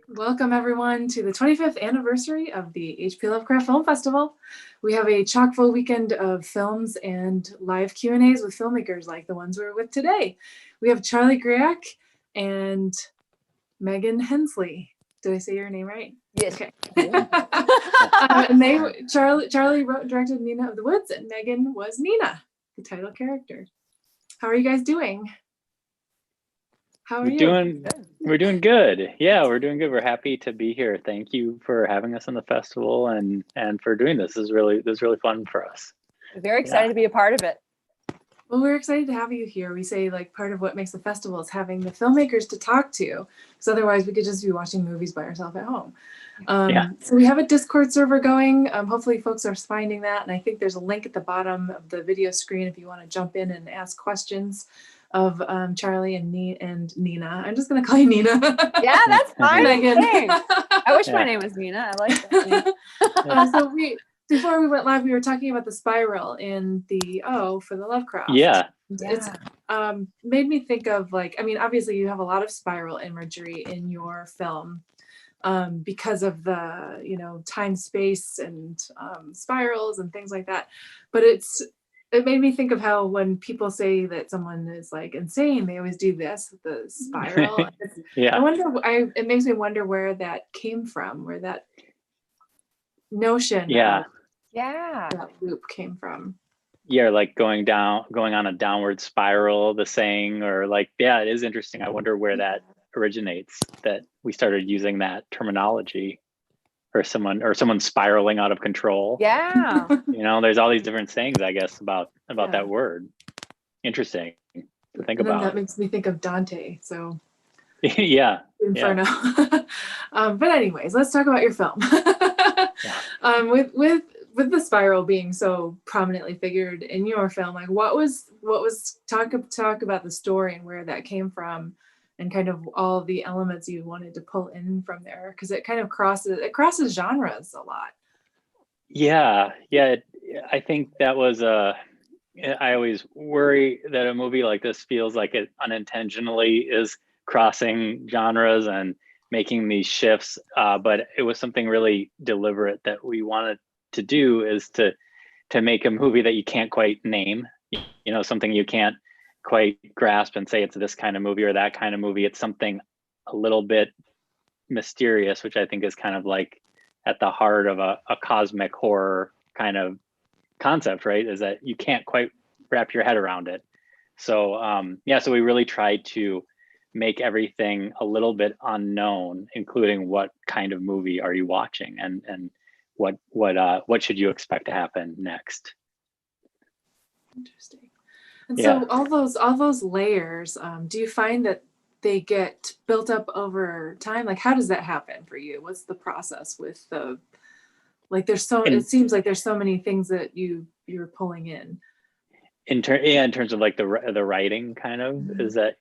Welcome everyone to the 25th anniversary of the HP Lovecraft Film Festival. We have a chock-full weekend of films and live Q&As with filmmakers like the ones we're with today. We have Charlie Griak and Megan Hensley. Did I say your name right? Yes. Okay. Charlie wrote and directed Nina of the Woods, and Megan was Nina, the title character. How are you guys doing? How are you? We're doing good. Yeah, we're doing good. We're happy to be here. Thank you for having us on the festival and for doing this. This is really fun for us. Very excited to be a part of it. Well, we're excited to have you here. We say like part of what makes the festival is having the filmmakers to talk to, because otherwise we could just be watching movies by ourselves at home. So we have a Discord server going. Hopefully folks are finding that. And I think there's a link at the bottom of the video screen if you want to jump in and ask questions of Charlie and Nina. I'm just going to call you Nina. Yeah, that's fine. I wish my Yeah. name was Nina. I like that name. Before we went live, we were talking about the spiral in the O for the Lovecraft. Yeah. It's made me think of like, I mean, obviously you have a lot of spiral imagery in your film because of the, time, space and spirals and things like that. But it made me think of how when people say that someone is like insane, they always do this, the spiral. Yeah. It makes me wonder where that came from, where that notion of that loop came from. Yeah, like going on a downward spiral, the saying, or like, it is interesting. I wonder where that originates, that we started using that terminology, or someone spiraling out of control. Yeah. There's all these different sayings, I guess, about that word. Interesting to think about. That makes me think of Dante. So yeah. Inferno. But anyways, let's talk about your film. With the spiral being so prominently figured in your film, like what was talk about the story and where that came from, and kind of all the elements you wanted to pull in from there, because it kind of crosses genres a lot. Yeah. I think that was I always worry that a movie like this feels like it unintentionally is crossing genres and making these shifts, but it was something really deliberate that we wanted to do, is to make a movie that you can't quite name, something you can't quite grasp and say it's this kind of movie or that kind of movie. It's something a little bit mysterious, which I think is kind of like at the heart of a cosmic horror kind of concept, right? Is that you can't quite wrap your head around it. So so we really tried to make everything a little bit unknown, including what kind of movie are you watching, and what should you expect to happen next. Interesting. And so all those layers, do you find that they get built up over time? Like, how does that happen for you? What's the process with the, like, it seems like there's so many things that you're pulling in. In terms of like the writing kind of, Mm-hmm. is that,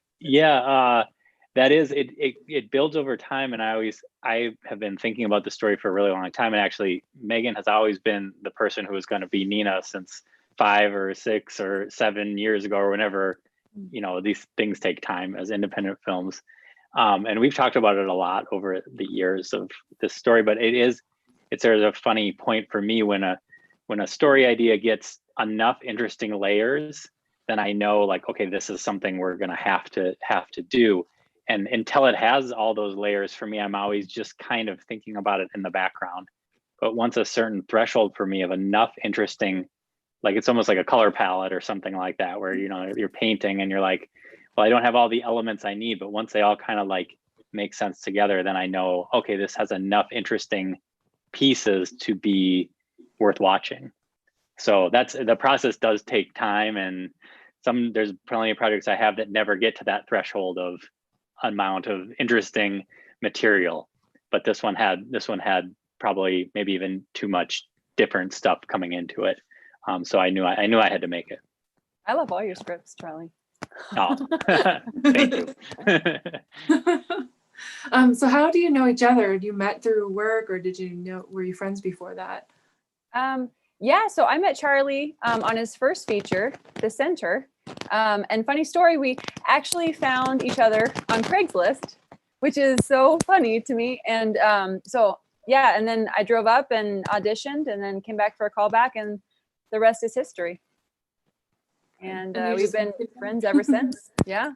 that is, it builds over time. And I have been thinking about the story for a really long time. And actually Megan has always been the person who is going to be Nina since 5 or 6 or 7 years ago, or whenever, these things take time as independent films. And we've talked about it a lot over the years of this story, but it's sort of a funny point for me when a story idea gets enough interesting layers, then I know, like, okay, this is something we're going to have to do. And until it has all those layers, for me, I'm always just kind of thinking about it in the background. But once a certain threshold for me of enough interesting, like it's almost like a color palette or something like that, where, you're painting and you're like, well, I don't have all the elements I need, but once they all kind of like make sense together, then I know, okay, this has enough interesting pieces to be worth watching. So the process does take time, and there's plenty of projects I have that never get to that threshold of amount of interesting material, but this one had probably maybe even too much different stuff coming into it. So I knew I had to make it. I love all your scripts, Charlie. Oh, thank you. So how do you know each other? You met through work, or were you friends before that? So I met Charlie on his first feature, The Center. And funny story, we actually found each other on Craigslist. which is so funny to me. And so yeah, and then I drove up and auditioned, and then came back for a callback, and the rest is history. And we've been friends ever since. Yeah.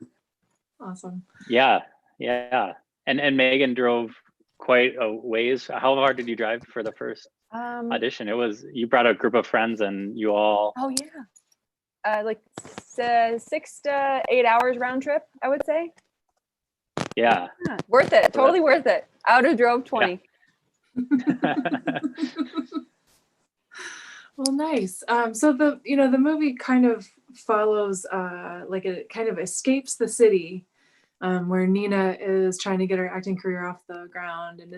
Awesome. Yeah, yeah. And Megan drove quite a ways. How far did you drive for the first audition? It was, you brought a group of friends and you all. Oh yeah. Like 6 to 8 hours round trip, I would say. Yeah. Worth it. Totally worth it. I would have drove 20. Yeah. Well, nice. So the movie kind of follows like it kind of escapes the city, where Nina is trying to get her acting career off the ground and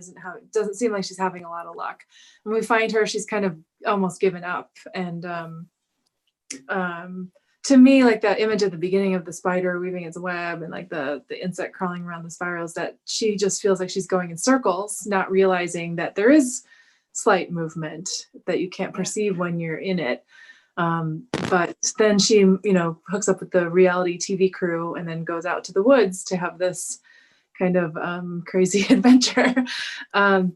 doesn't seem like she's having a lot of luck. When we find her, she's kind of almost given up. And to me, like that image at the beginning of the spider weaving its web and like the insect crawling around the spirals, that she just feels like she's going in circles, not realizing that there is slight movement that you can't perceive when you're in it. But then she, hooks up with the reality TV crew and then goes out to the woods to have this kind of crazy adventure. How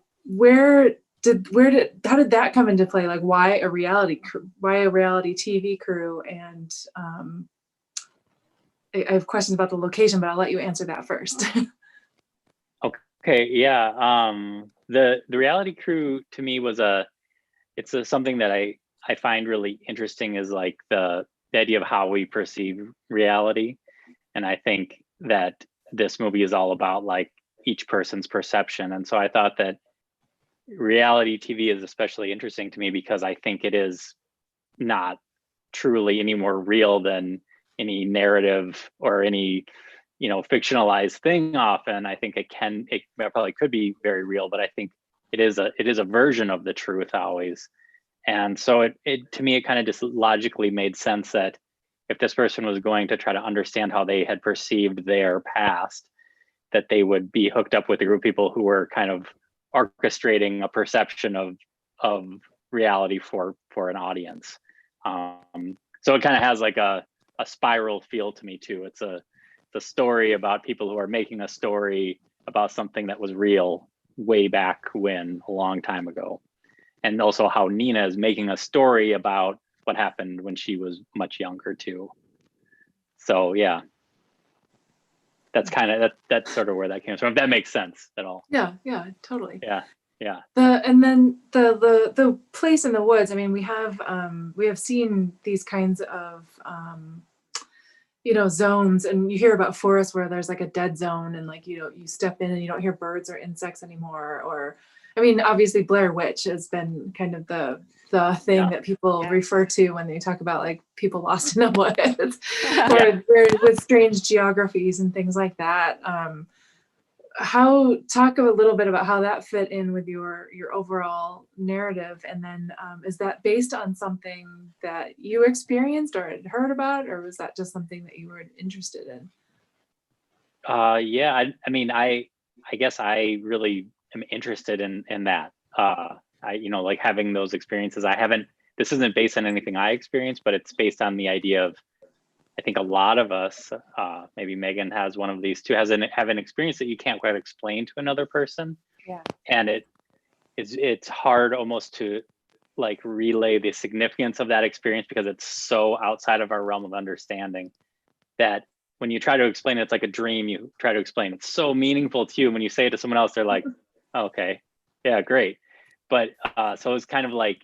did that come into play? Like, why a reality TV crew? And I have questions about the location, but I'll let you answer that first. Okay, yeah. The reality crew to me was something that I find really interesting, is like the idea of how we perceive reality. And I think that this movie is all about like each person's perception. And so I thought that reality TV is especially interesting to me because I think it is not truly any more real than any narrative or any fictionalized thing. Often I think it probably could be very real, but I think it is a version of the truth always. And so it to me, it kind of just logically made sense that if this person was going to try to understand how they had perceived their past, that they would be hooked up with a group of people who were kind of orchestrating a perception of reality for an audience. So it kind of has like a spiral feel to me too. It's a story about people who are making a story about something that was real way back when, a long time ago. And also how Nina is making a story about what happened when she was much younger too. So yeah, that's sort of where that came from, if that makes sense at all. Yeah, totally. Yeah. And then the place in the woods. I mean, we have seen these kinds of zones, and you hear about forests where there's like a dead zone, and like you step in and you don't hear birds or insects anymore. Or, I mean, obviously Blair Witch has been kind of the thing that people refer to when they talk about like people lost in the woods, or with strange geographies and things like that. Talk a little bit about how that fit in with your overall narrative, and then is that based on something that you experienced or had heard about, or was that just something that you were interested in? Yeah, I mean, I guess I really am interested in that. Like having those experiences. This isn't based on anything I experienced, but it's based on the idea of, I think a lot of us, maybe Megan has one of these too, have an experience that you can't quite explain to another person. Yeah. And it's hard almost to like relay the significance of that experience because it's so outside of our realm of understanding that when you try to explain it, it's like a dream you try to explain. It's so meaningful to you. When you say it to someone else, they're like, oh, okay, yeah, great. But so it's kind of like,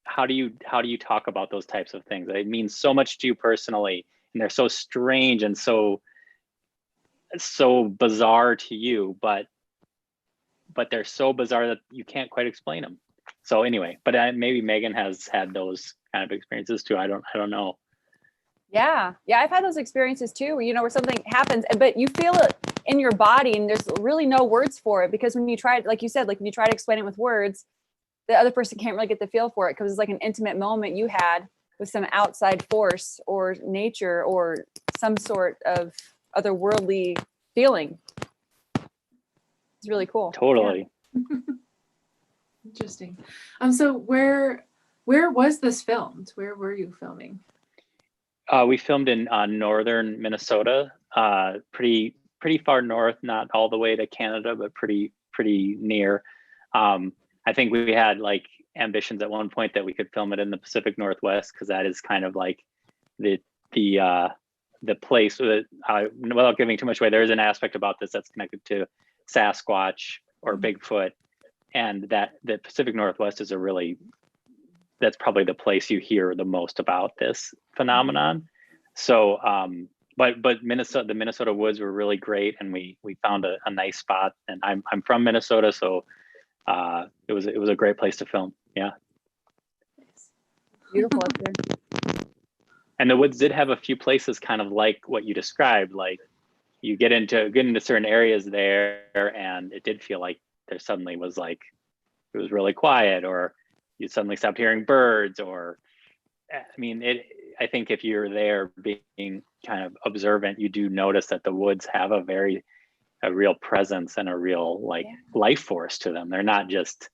how do you talk about those types of things? It means so much to you personally, and they're so strange and so bizarre to you, but they're so bizarre that you can't quite explain them. So anyway, but maybe Megan has had those kind of experiences too. I don't know. Yeah, I've had those experiences too, where something happens, but you feel it in your body, and there's really no words for it, because when you try, like you said, like when you try to explain it with words, the other person can't really get the feel for it, because it's like an intimate moment you had with some outside force or nature or some sort of otherworldly feeling. It's really cool. Totally. Yeah. Interesting. So where was this filmed? Where were you filming? We filmed in northern Minnesota, pretty pretty far north, not all the way to Canada, but pretty near. I think we had like ambitions at one point that we could film it in the Pacific Northwest, because that is kind of like the place that, without giving too much away, there is an aspect about this that's connected to Sasquatch or Bigfoot, and that the Pacific Northwest is that's probably the place you hear the most about this phenomenon. So, but the Minnesota woods were really great, and we found a nice spot. And I'm from Minnesota, so it was a great place to film. Yeah. Beautiful up there. And the woods did have a few places kind of like what you described, like you get into certain areas there, and it did feel like there suddenly was like, it was really quiet, or you suddenly stopped hearing birds, or, I mean, I think if you're there being kind of observant, you do notice that the woods have a real presence and a real life force to them. They're not just,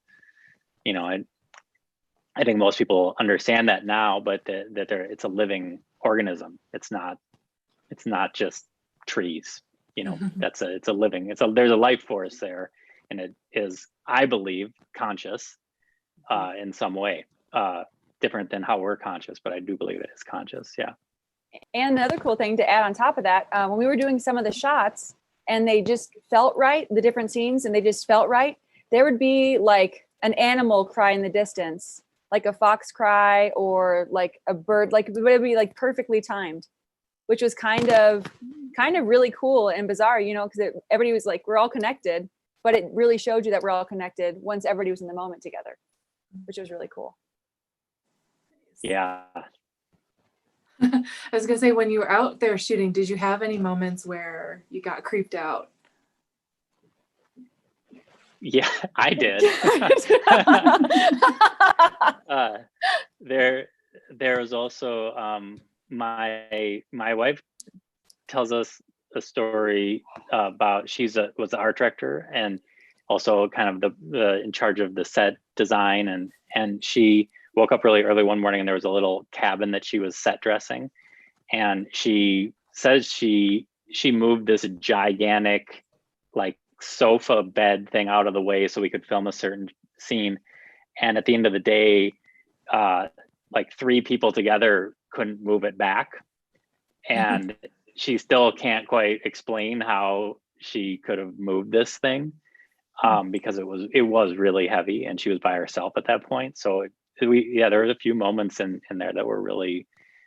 I think most people understand that now, but it's a living organism. It's not just trees, there's a life force there, and it is, I believe, conscious in some way, different than how we're conscious, but I do believe it is conscious. Yeah. And the other cool thing to add on top of that, when we were doing some of the shots and they just felt right, the different scenes, and they just felt right, there would be like an animal cry in the distance, like a fox cry, or like a bird, like it would be like perfectly timed, which was kind of really cool and bizarre, because everybody was like, we're all connected, but it really showed you that we're all connected once everybody was in the moment together, which was really cool. Yeah. I was gonna say, when you were out there shooting, did you have any moments where you got creeped out? Yeah, I did. There was also my wife tells us a story about, was an art director and also kind of the in charge of the set design, and she woke up really early one morning, and there was a little cabin that she was set dressing, and she says she moved this gigantic like sofa bed thing out of the way so we could film a certain scene, and at the end of the day, like 3 people together couldn't move it back, and she still can't quite explain how she could have moved this thing, because it was really heavy, and she was by herself at that point. So there was a few moments in there that were really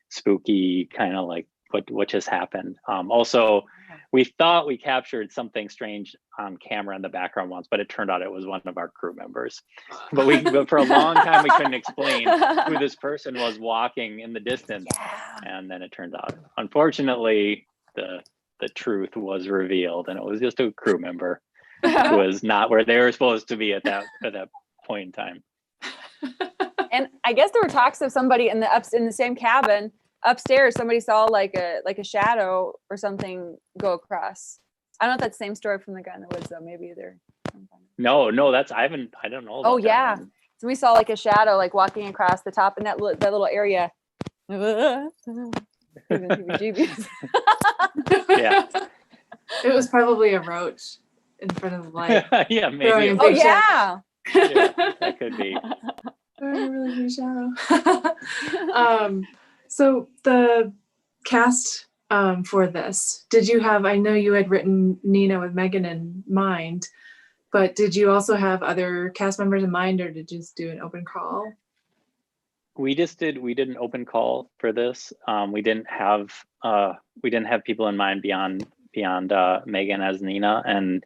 spooky, kind of like what just happened. Also, we thought we captured something strange on camera in the background once, but it turned out it was one of our crew members. But for a long time we couldn't explain who this person was walking in the distance. Yeah. And then it turns out, unfortunately, the truth was revealed, and it was just a crew member who was not where they were supposed to be at that point in time. And I guess there were talks of somebody in the same cabin upstairs. Somebody saw like a shadow or something go across. I don't know if that's the same story from the guy in the woods, though. Maybe they're. No, that's I don't know. Oh yeah, so we saw like a shadow like walking across the top in that little area. Yeah, it was probably a roach in front of the light. Yeah, maybe. Oh yeah. Yeah, that could be. A really good shadow. So the cast for this, did you have, I know you had written Nina with Megan in mind, but did you also have other cast members in mind, or did you just do an open call? We did an open call for this. We didn't have people in mind beyond Megan as Nina, and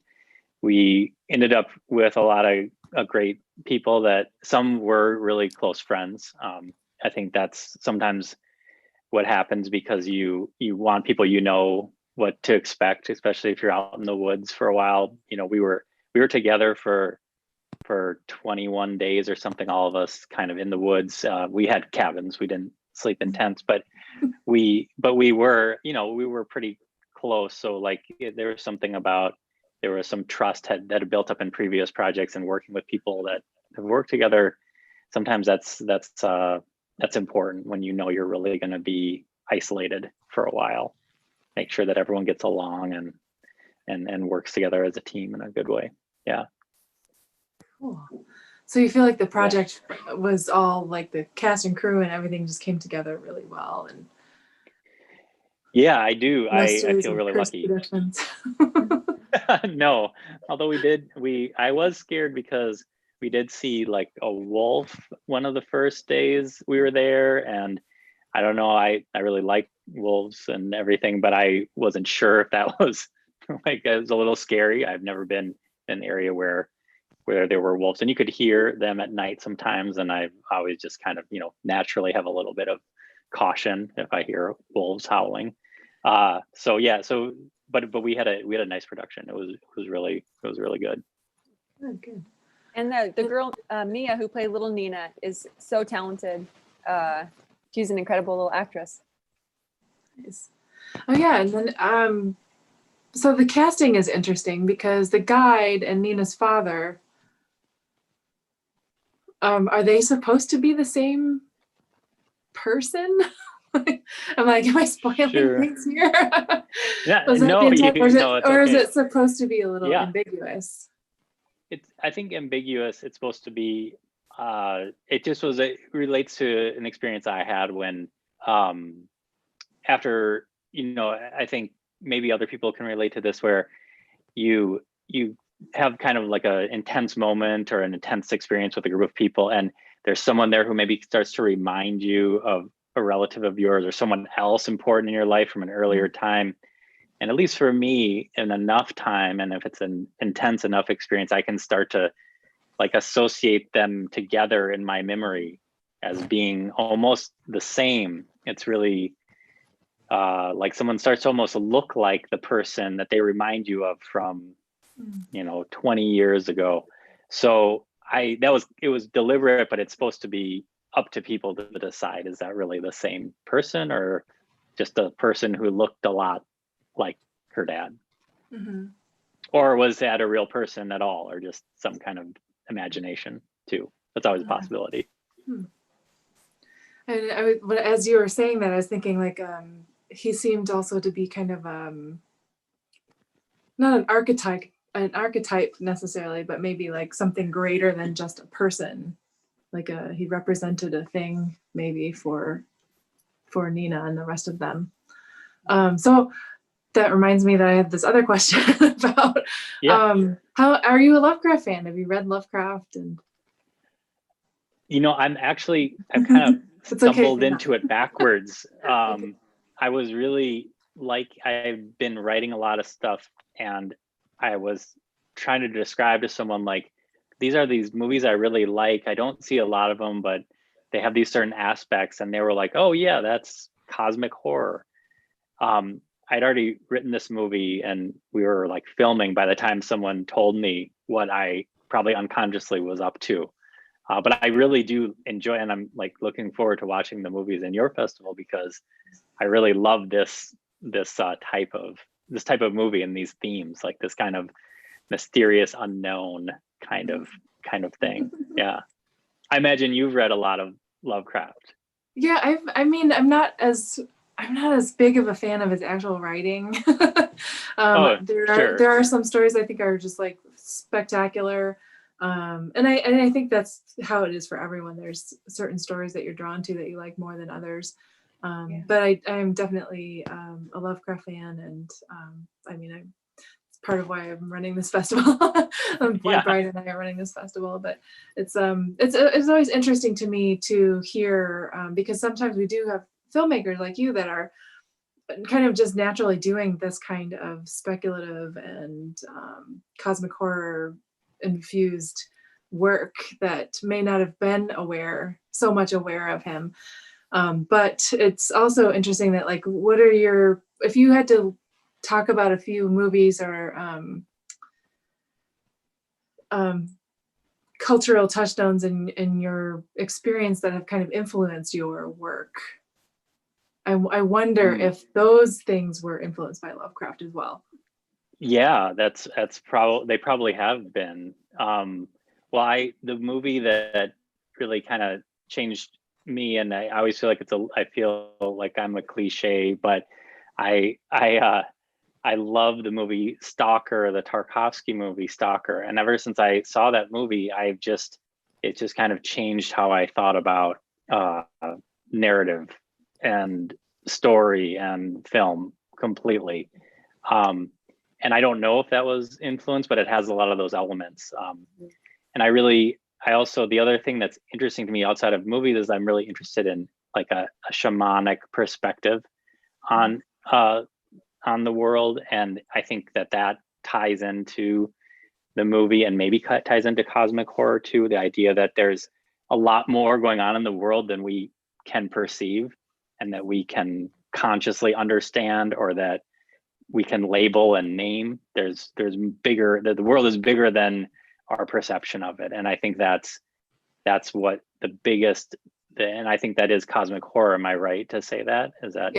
we ended up with a lot of great people that some were really close friends. I think that's sometimes what happens, because you want people what to expect, especially if you're out in the woods for a while. We were together for 21 days or something, all of us kind of in the woods. We had cabins, we didn't sleep in tents, but we were pretty close. So like there was something about, there was some trust that had built up in previous projects, and working with people that have worked together. Sometimes that's important when you're really going to be isolated for a while. Make sure that everyone gets along and and works together as a team in a good way. Yeah. Cool. So you feel like the project was all like the cast and crew and everything just came together really well, and Yeah, I do. no I series feel of really cursed lucky. productions. No, although I was scared because we did see like a wolf one of the first days we were there, and I don't know, I really like wolves and everything, but I wasn't sure if that was like, it was a little scary. I've never been in an area where there were wolves, and you could hear them at night sometimes, and I always just kind of, naturally have a little bit of caution if I hear wolves howling. So yeah, but we had a nice production. It was really good. Oh, good. And the girl Mia, who played little Nina, is so talented. She's an incredible little actress. Nice. Oh yeah, and then so the casting is interesting because the guide and Nina's father, are they supposed to be the same person? I'm like, am I spoiling Sure. things here? Yeah, Was that no, the intent, or it's is okay. it supposed to be a little Yeah. ambiguous? It's, I think, ambiguous. It's supposed to be, it relates to an experience I had when, after, I think maybe other people can relate to this, where you have kind of like a intense moment or an intense experience with a group of people, and there's someone there who maybe starts to remind you of a relative of yours or someone else important in your life from an earlier time. And at least for me, in enough time, and if it's an intense enough experience, I can start to like associate them together in my memory as being almost the same. It's really like someone starts to almost look like the person that they remind you of from 20 years ago. So it was deliberate, but it's supposed to be up to people to decide, is that really the same person or just a person who looked a lot like her dad? Mm-hmm. Or was that a real person at all, or just some kind of imagination too? That's always a possibility. Hmm. And but as you were saying that, I was thinking like he seemed also to be kind of not an archetype necessarily, but maybe like something greater than just a person. Like he represented a thing maybe for Nina and the rest of them. So that reminds me that I have this other question about how are you a Lovecraft fan? Have you read Lovecraft? And I've kind of stumbled into it backwards. Okay. I was really I've been writing a lot of stuff, and I was trying to describe to someone like, these are these movies I really like. I don't see a lot of them, but they have these certain aspects, and they were like, oh yeah, that's cosmic horror. I'd already written this movie, and we were like filming by the time someone told me what I probably unconsciously was up to. But I really do enjoy, and I'm like looking forward to watching the movies in your festival, because I really love this type of movie and these themes, like this kind of mysterious unknown kind of thing. Yeah, I imagine you've read a lot of Lovecraft. Yeah, I'm not as big of a fan of his actual writing. There are some stories I think are just like spectacular. And I think that's how it is for everyone. There's certain stories that you're drawn to that you like more than others. But I'm definitely a Lovecraft fan, and it's part of why I'm running this festival. Brian and I are running this festival, but it's always interesting to me to hear because sometimes we do have filmmakers like you that are kind of just naturally doing this kind of speculative and cosmic horror infused work that may not have been so much aware of him. But it's also interesting that like, if you had to talk about a few movies or cultural touchstones in your experience that have kind of influenced your work, I wonder if those things were influenced by Lovecraft as well. Yeah, that's they probably have been. The movie that really kind of changed me, and I always feel like I feel like I'm a cliche, but I I love the movie Stalker, the Tarkovsky movie Stalker. And ever since I saw that movie, it just kind of changed how I thought about narrative and story and film completely. And I don't know if that was influenced, but it has a lot of those elements. And I also, the other thing that's interesting to me outside of movies is I'm really interested in like a shamanic perspective on the world. And I think that ties into the movie and maybe ties into cosmic horror too. The idea that there's a lot more going on in the world than we can perceive and that we can consciously understand or that we can label and name. There's bigger, the world is bigger than our perception of it. And I think that's what the biggest, and I think that is cosmic horror. Am I right to say that? Is that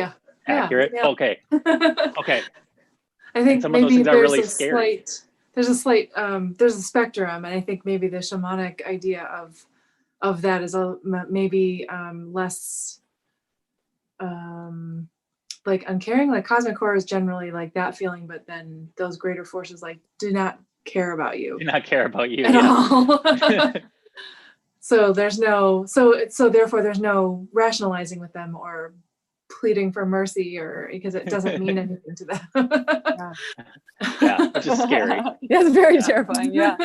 accurate? Yeah. Okay. Okay. I think some of those maybe things are there's really a scary. there's a spectrum, and I think maybe the shamanic idea of that is maybe less like uncaring. Like cosmic horror is generally like that feeling, but then those greater forces like do not care about you. Do not care about you at all. So therefore there's no rationalizing with them or pleading for mercy, or because it doesn't mean anything to them. Yeah, which is scary. That's very terrifying. Yeah.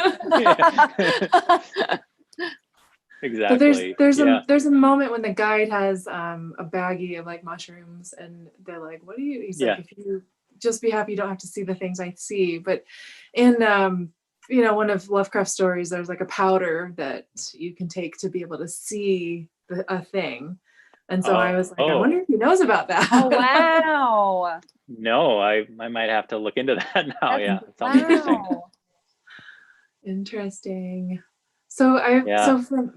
Exactly. But there's a moment when the guide has a baggie of like mushrooms, and they're like, "What do you?" He's like, "If you just be happy, you don't have to see the things I see." But in one of Lovecraft's stories, there's like a powder that you can take to be able to see a thing. And so I was like, I wonder if he knows about that. Oh, wow. No, I might have to look into that now. Yeah, it sounds interesting. Interesting. So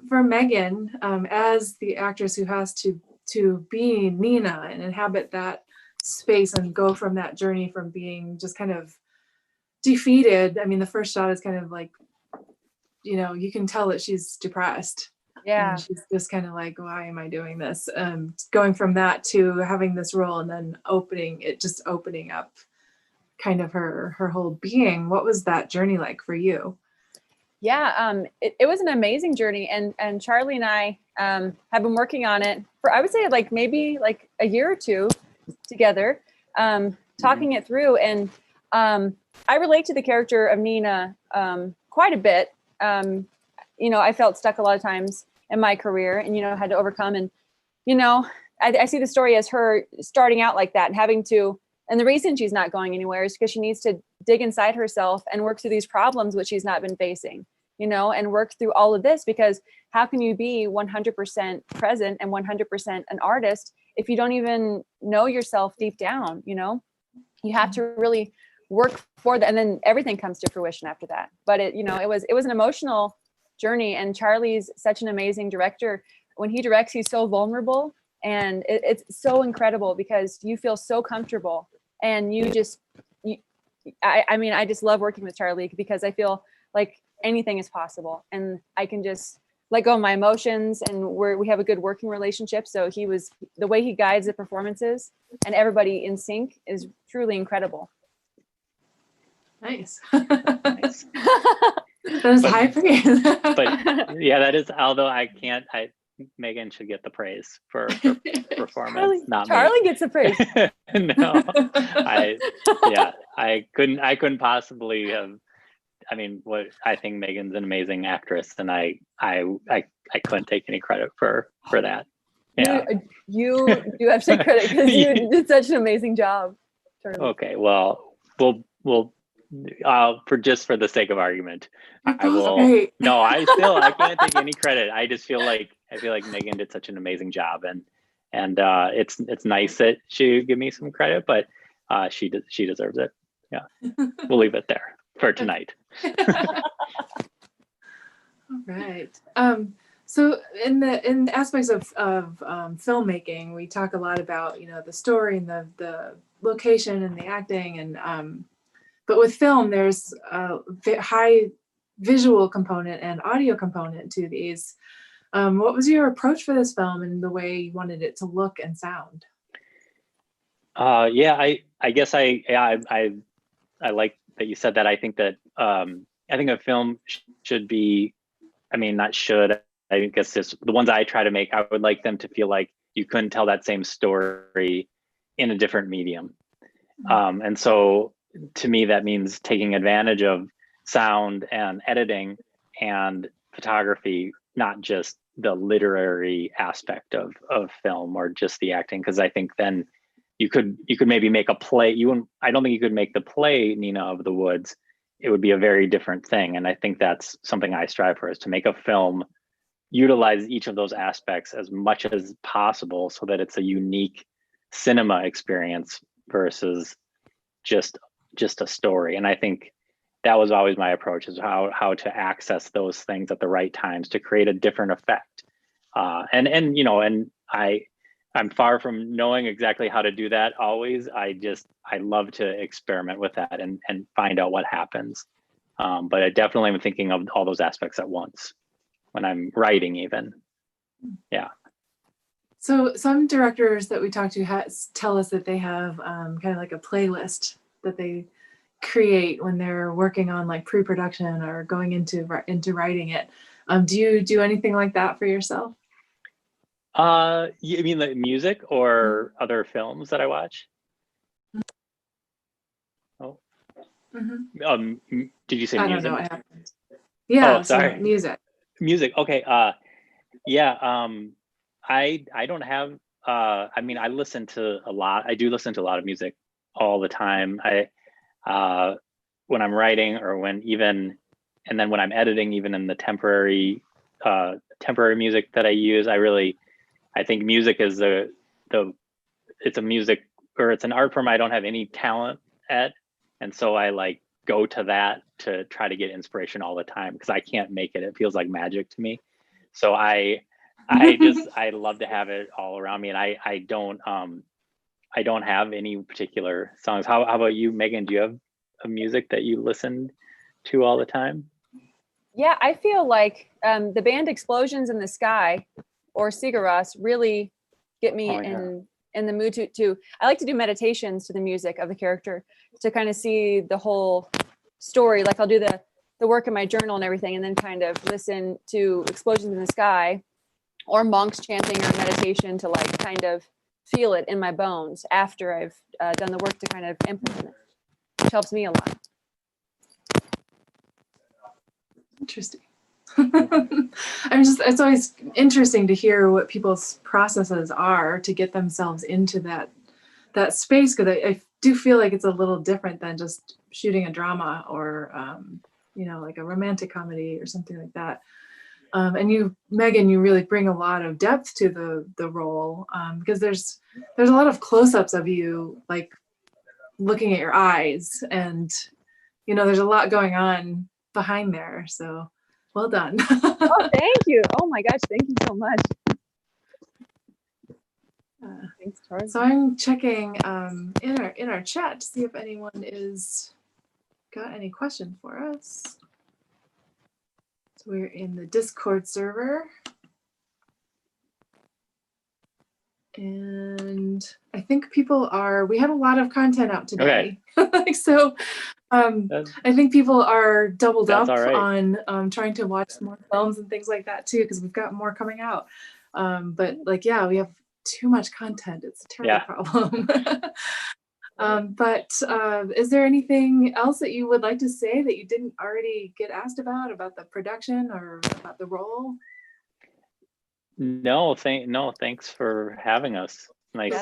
for Megan, as the actress who has to be Nina and inhabit that space and go from that journey from being just kind of defeated. I mean, the first shot is kind of like, you can tell that she's depressed. Yeah. And she's just kind of like, why am I doing this? Going from that to having this role and then opening up kind of her whole being. What was that journey like for you? Yeah, it was an amazing journey. And Charlie and I have been working on it for, I would say like maybe like a year or two together, talking it through. And I relate to the character of Nina quite a bit. I felt stuck a lot of times in my career and, had to overcome. And, I see the story as her starting out like that and having to, and the reason she's not going anywhere is because she needs to dig inside herself and work through these problems which she's not been facing, and work through all of this, because how can you be 100% present and 100% an artist if you don't even know yourself deep down? You have to really work for that, and then everything comes to fruition after that. But it was an emotional journey, and Charlie's such an amazing director. When he directs, he's so vulnerable, and it's so incredible because you feel so comfortable, and I just love working with Charlie because I feel like anything is possible, and I can just let go of my emotions, and we have a good working relationship. So the way he guides the performances and everybody in sync is truly incredible. Nice. Nice. That is high praise. But yeah, that is, although Megan should get the praise for performance, Charlie gets the praise. No, I couldn't possibly have. I mean, I think Megan's an amazing actress, and I couldn't take any credit for that. Yeah, you do have to take credit because you did such an amazing job, Charlie. Okay, well, we'll for the sake of argument, I will. Great. No, I can't take any credit. I feel like Megan did such an amazing job, and it's nice that she give me some credit, but she deserves it. Yeah, we'll leave it there for tonight. All right. So in aspects of filmmaking, we talk a lot about the story and the location and the acting, and but with film, there's a high visual component and audio component to these. What was your approach for this film and the way you wanted it to look and sound? I guess I like that you said that. I think that I think a film should be, I mean, not should, I guess it's the ones I try to make, I would like them to feel like you couldn't tell that same story in a different medium. And so to me, that means taking advantage of sound and editing and photography, not just the literary aspect of film or just the acting. Because I think then you could maybe make a play. I don't think you could make the play Nina of the Woods. It would be a very different thing. And I think that's something I strive for, is to make a film utilize each of those aspects as much as possible so that it's a unique cinema experience versus just a story. And I think that was always my approach, is how to access those things at the right times to create a different effect. And you know, and I'm far from knowing exactly how to do that always. I love to experiment with that and find out what happens. But I definitely am thinking of all those aspects at once when I'm writing even. Yeah. So some directors that we talk to tell us that they have kind of like a playlist that they create when they're working on like pre-production or going into writing it. Do you do anything like that for yourself? You mean the music or other films that I watch? Oh. Did you say music? I don't know. I haven't. Yeah. Oh, sorry. So music. Music. Okay. Yeah. I don't have. I mean, I listen to a lot. I do listen to a lot of music all the time. When I'm writing or and then when I'm editing, even in the temporary music that I use, I think music is it's a music, or it's an art form I don't have any talent at. And so I like go to that to try to get inspiration all the time, because I can't make it. It feels like magic to me. So I love to have it all around me. And I don't have any particular songs. How about you, Megan? Do you have a music that you listen to all the time? Yeah, I feel like the band Explosions in the Sky or Sigur Rós really get me in the mood to I like to do meditations to the music of the character to kind of see the whole story. Like I'll do the work in my journal and everything, and then kind of listen to Explosions in the Sky or monks chanting or meditation to like kind of feel it in my bones after I've done the work to kind of implement it, which helps me a lot. Interesting. It's always interesting to hear what people's processes are to get themselves into that space, because I do feel like it's a little different than just shooting a drama or like a romantic comedy or something like that. And you, Megan, you really bring a lot of depth to the role, because there's a lot of close-ups of you, like looking at your eyes, and there's a lot going on behind there. So well done. Oh, thank you. Oh my gosh, thank you so much. Thanks, Tori. So I'm checking in our chat to see if anyone is got any questions for us. So we're in the Discord server. And I think we have a lot of content out today. Okay. So I think people are doubled up on trying to watch more films and things like that too, because we've got more coming out. But we have too much content. It's a terrible problem. But is there anything else that you would like to say that you didn't already get asked about the production or about the role? No, thanks for having us. Nice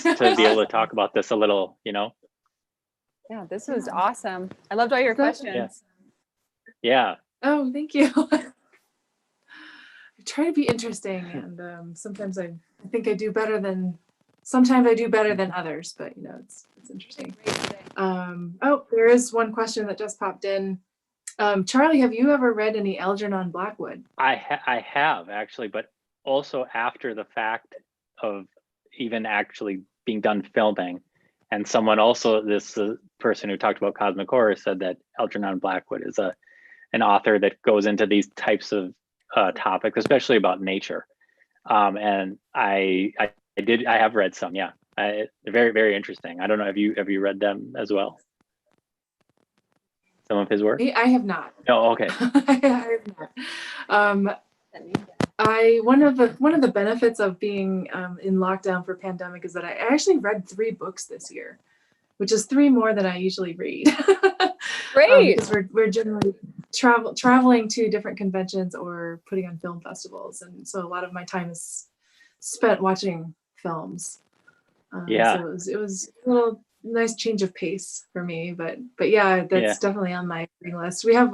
to be able to talk about this a little, Yeah, this was awesome. I loved all your questions. Yeah. Oh, thank you. I try to be interesting, and sometimes I think I do better than others, but it's interesting. There is one question that just popped in. Charlie, have you ever read any Algernon Blackwood? I have actually, but also after the fact of even actually being done filming. And someone also, this person who talked about Cosmic Horror, said that Algernon Blackwood is an author that goes into these types of topics, especially about nature. And I have read some. Yeah, They're very, very interesting. I don't know. Have you read them as well? Some of his work? I have not. Oh, okay. I have not. One of the benefits of being in lockdown for pandemic is that I actually read 3 books this year, which is 3 more than I usually read. Great. Because we're generally traveling to different conventions or putting on film festivals, and so a lot of my time is spent watching films. Yeah. So it was a little nice change of pace for me, but yeah, that's Yeah. definitely on my reading list. We have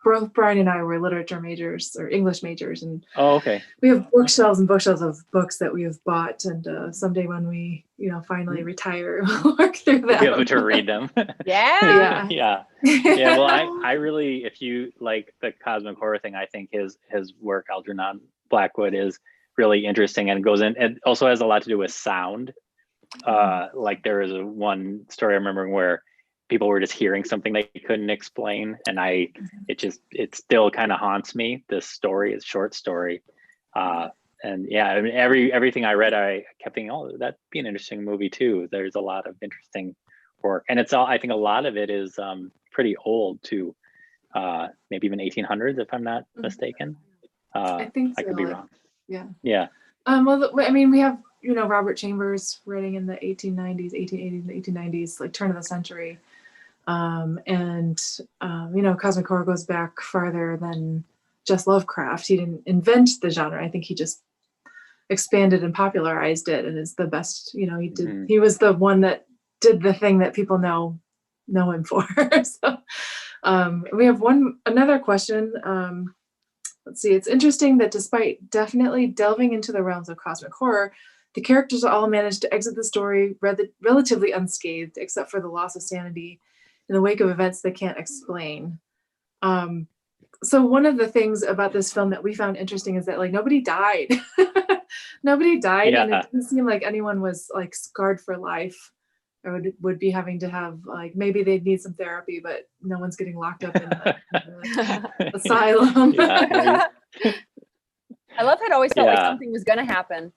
both Brian and I were literature majors or English majors, and Oh, okay. we have bookshelves and bookshelves of books that we have bought, and someday when we finally retire, we'll work through them. Be able to read them. Yeah. Yeah. Yeah. Well, I really, if you like the cosmic horror thing, I think his work, Algernon Blackwood, is really interesting, and goes in. It also has a lot to do with sound. Like there is one story I remember where people were just hearing something they couldn't explain, and it still kind of haunts me. This story is short story. And yeah, I mean, everything I read, I kept thinking, oh, that'd be an interesting movie too. There's a lot of interesting work, and it's all. I think a lot of it is pretty old too, maybe even 1800s, if I'm not mistaken. I think so. I could be wrong. Yeah. Yeah. Well, I mean, we have Robert Chambers writing in the 1890s, 1880s, and 1890s, like turn of the century, and cosmic horror goes back farther than just Lovecraft. He didn't invent the genre. I think he just expanded and popularized it, and is the best. He did. Mm-hmm. He was the one that did the thing that people know him for. So we have another question. Let's see. It's interesting that despite definitely delving into the realms of cosmic horror, the characters all managed to exit the story relatively unscathed, except for the loss of sanity in the wake of events they can't explain. So one of the things about this film that we found interesting is that nobody died. Nobody died, Yeah. and it didn't seem like anyone was scarred for life, or would be having to have maybe they'd need some therapy, but no one's getting locked up in the asylum. Yeah. I love how it always felt like Yeah. something was gonna happen.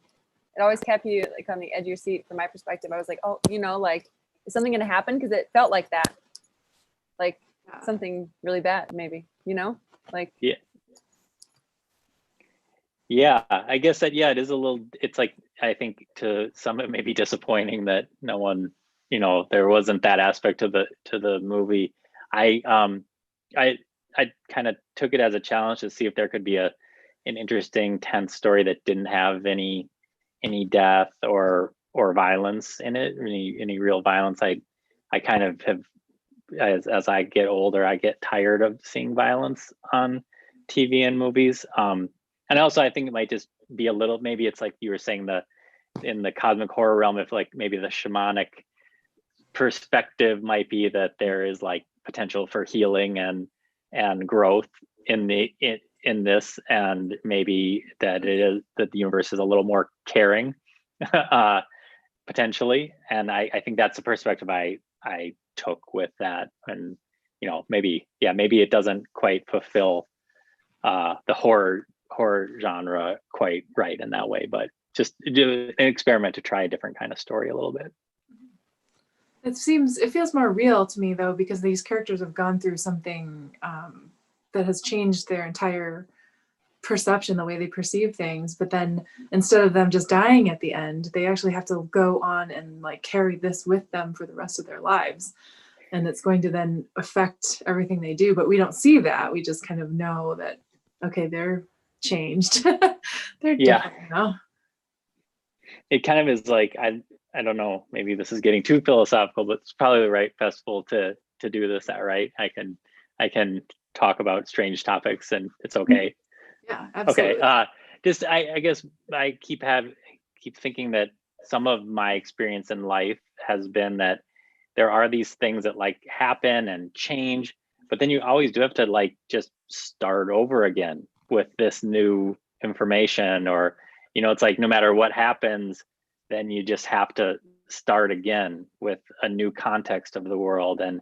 It always kept you on the edge of your seat. From my perspective, I was like, oh, is something gonna happen? Because it felt like that, something really bad, maybe. Yeah. Yeah, I guess that, it is a little, it's I think to some it may be disappointing that no one, there wasn't that aspect to the movie. I kind of took it as a challenge to see if there could be an interesting, tense story that didn't have any death or violence in it, any real violence. I kind of have, as I get older, I get tired of seeing violence on TV and movies. And also I think it might just be a little, maybe it's like you were saying, in the cosmic horror realm, if maybe the shamanic perspective might be that there is potential for healing and growth in this, and maybe that it is that the universe is a little more caring, potentially. And I think that's the perspective I took with that. And maybe it doesn't quite fulfill the horror genre quite right in that way, but just do an experiment to try a different kind of story a little bit. It feels more real to me though, because these characters have gone through something that has changed their entire perception, the way they perceive things. But then instead of them just dying at the end, they actually have to go on and carry this with them for the rest of their lives. And it's going to then affect everything they do. But we don't see that. We just kind of know that, okay, they're changed. They're different now. It kind of is I don't know, maybe this is getting too philosophical, but it's probably the right festival to do this at, right? I can talk about strange topics and it's okay. Yeah, absolutely. Okay. Just I guess I keep thinking that some of my experience in life has been that there are these things that happen and change, but then you always do have to just start over again with this new information, or it's no matter what happens, then you just have to start again with a new context of the world. And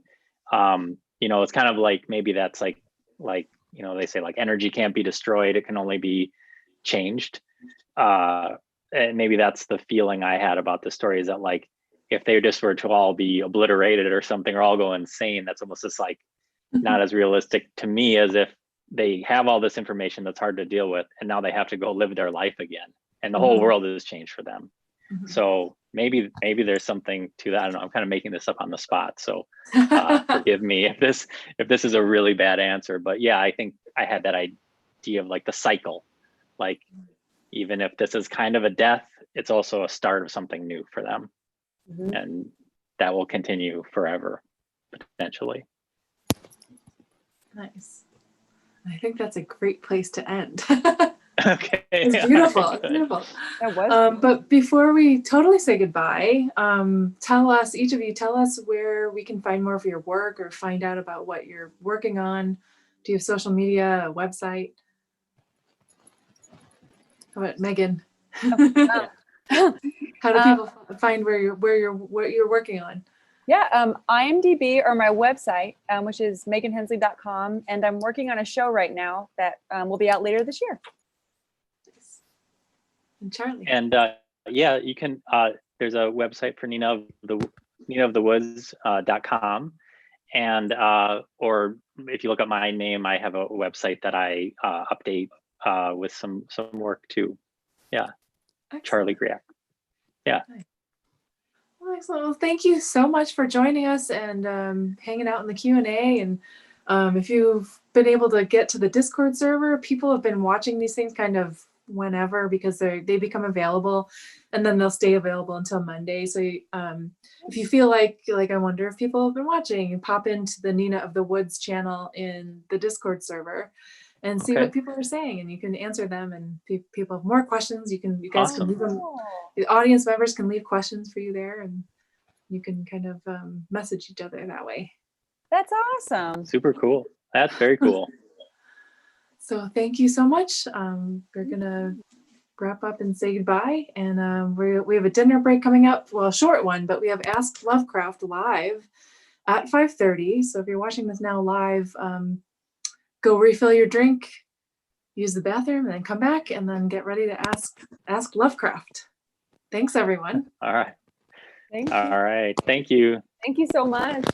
it's kind of maybe that's they say energy can't be destroyed, it can only be changed. and maybe that's the feeling I had about the story, is that like, if they just were to all be obliterated or something, or all go insane, that's almost just like not as realistic to me as if they have all this information that's hard to deal with, and now they have to go live their life again, and the whole world has changed for them. So maybe there's something to that. I don't know. I'm kind of making this up on the spot, so forgive me if this is a really bad answer. But yeah, I think I had that idea of like the cycle. Like, even if this is kind of a death, it's also a start of something new for them, and that will continue forever, potentially. Nice. I think that's a great place to end. Okay. It's beautiful. It's beautiful. That was But before we totally say goodbye, each of you tell us where we can find more of your work or find out about what you're working on. Do you have social media, a website? How about Megan? How do people find what you're working on? Yeah, IMDb or my website, which is meganhensley.com, and I'm working on a show right now that will be out later this year. And Charlie. And yeah, you can. There's a website for ninaofthewoods.com, and or if you look up my name, I have a website that I update with some work too. Yeah, excellent. Charlie Griak. Yeah. Nice. Well, excellent. Well, thank you so much for joining us and hanging out in the Q&A. And if you've been able to get to the Discord server, people have been watching these things kind of whenever, because they become available, and then they'll stay available until Monday. So if you feel like I wonder if people have been watching, you pop into the Nina of the Woods channel in the Discord server and see what people are saying, and you can answer them. And people have more questions, you guys can leave them. The audience members can leave questions for you there, and you can kind of message each other that way. That's awesome. Super cool. That's very cool. So thank you so much. We're gonna wrap up and say goodbye. And we have a dinner break coming up. Well, a short one, but we have Ask Lovecraft live at 5:30. So if you're watching this now live, go refill your drink, use the bathroom, and then come back and then get ready to ask Lovecraft. Thanks, everyone. All right. Thank you. All right. Thank you. Thank you so much.